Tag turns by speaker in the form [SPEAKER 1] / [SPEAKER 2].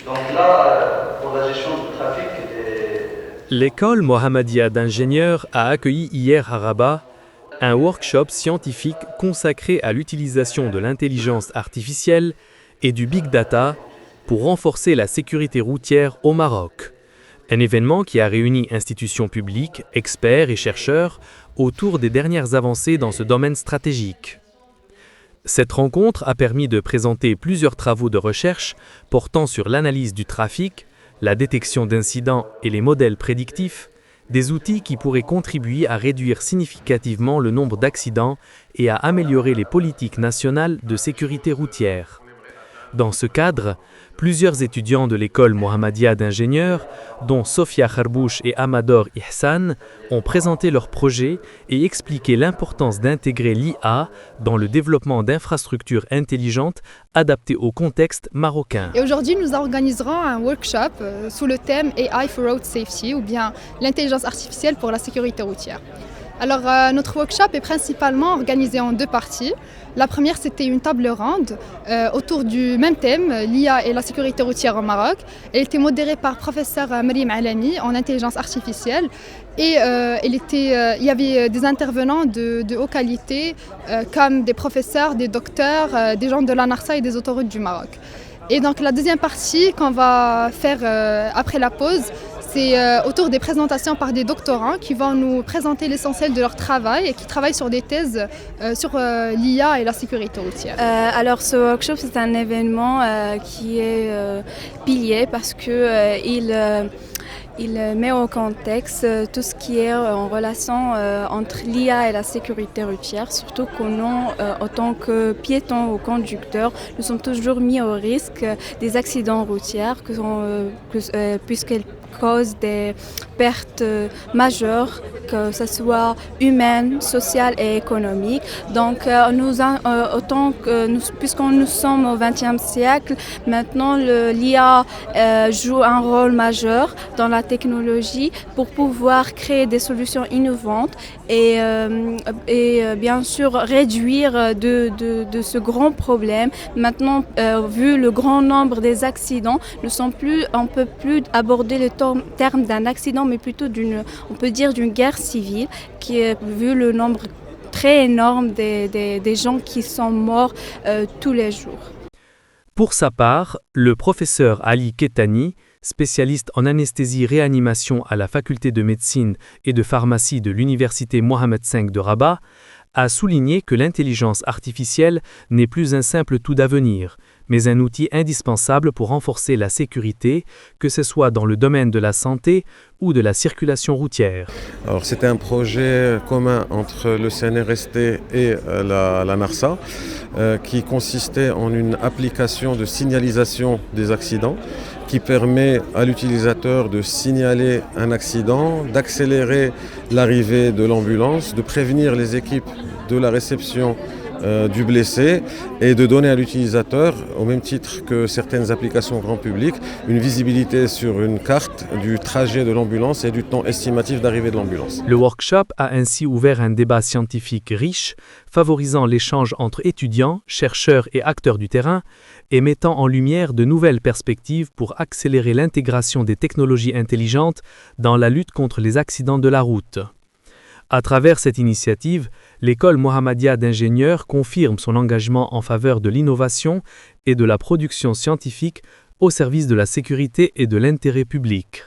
[SPEAKER 1] Donc là, pour la gestion du trafic
[SPEAKER 2] L'école Mohammedia d'ingénieurs a accueilli hier à Rabat un workshop scientifique consacré à l'utilisation de l'intelligence artificielle et du big data pour renforcer la sécurité routière au Maroc. Un événement qui a réuni institutions publiques, experts et chercheurs autour des dernières avancées dans ce domaine stratégique. Cette rencontre a permis de présenter plusieurs travaux de recherche portant sur l'analyse du trafic, la détection d'incidents et les modèles prédictifs, des outils qui pourraient contribuer à réduire significativement le nombre d'accidents et à améliorer les politiques nationales de sécurité routière. Dans ce cadre, plusieurs étudiants de l'école Mohammedia d'ingénieurs, dont Sofia Kharbouch et Amador Ihsan, ont présenté leurs projets et expliqué l'importance d'intégrer l'IA dans le développement d'infrastructures intelligentes adaptées au contexte marocain.
[SPEAKER 3] Et aujourd'hui, nous organiserons un workshop sous le thème AI for Road Safety, ou bien l'intelligence artificielle pour la sécurité routière. Alors, notre workshop est principalement organisé en deux parties. La première, c'était une table ronde autour du même thème, l'IA et la sécurité routière au Maroc. Elle était modérée par professeur Maryam Alami en intelligence artificielle. Et il y avait des intervenants de haute qualité, comme des professeurs, des docteurs, des gens de la NARSA et des autoroutes du Maroc. Et donc la deuxième partie qu'on va faire après la pause, c'est autour des présentations par des doctorants qui vont nous présenter l'essentiel de leur travail et qui travaillent sur des thèses sur l'IA et la sécurité routière.
[SPEAKER 4] Alors ce workshop, c'est un événement qui est pilier parce que il met au contexte tout ce qui est en relation entre l'IA et la sécurité routière, surtout que nous, en tant que piétons ou conducteurs, nous sommes toujours mis au risque des accidents routiers puisqu'elles causent des pertes majeures, que ce soit humaines, sociales et économiques. Donc, puisque nous sommes au XXe siècle, maintenant l'IA joue un rôle majeur dans la technologie pour pouvoir créer des solutions innovantes et bien sûr réduire de ce grand problème. Maintenant, vu le grand nombre des accidents, on ne peut plus aborder le terme d'un accident, mais plutôt on peut dire d'une guerre civile, qui est vu le nombre très énorme des gens qui sont morts tous les jours.
[SPEAKER 2] Pour sa part, le professeur Ali Ketani, spécialiste en anesthésie-réanimation à la faculté de médecine et de pharmacie de l'université Mohammed V de Rabat, a souligné que l'intelligence artificielle n'est plus un simple tout d'avenir, mais un outil indispensable pour renforcer la sécurité, que ce soit dans le domaine de la santé ou de la circulation routière.
[SPEAKER 5] Alors c'était un projet commun entre le CNRST et la NARSA qui consistait en une application de signalisation des accidents qui permet à l'utilisateur de signaler un accident, d'accélérer l'arrivée de l'ambulance, de prévenir les équipes de la réception du blessé et de donner à l'utilisateur, au même titre que certaines applications grand public, une visibilité sur une carte du trajet de l'ambulance et du temps estimatif d'arrivée de l'ambulance.
[SPEAKER 2] Le workshop a ainsi ouvert un débat scientifique riche, favorisant l'échange entre étudiants, chercheurs et acteurs du terrain et mettant en lumière de nouvelles perspectives pour accélérer l'intégration des technologies intelligentes dans la lutte contre les accidents de la route. À travers cette initiative, l'école Mohammedia d'ingénieurs confirme son engagement en faveur de l'innovation et de la production scientifique au service de la sécurité et de l'intérêt public.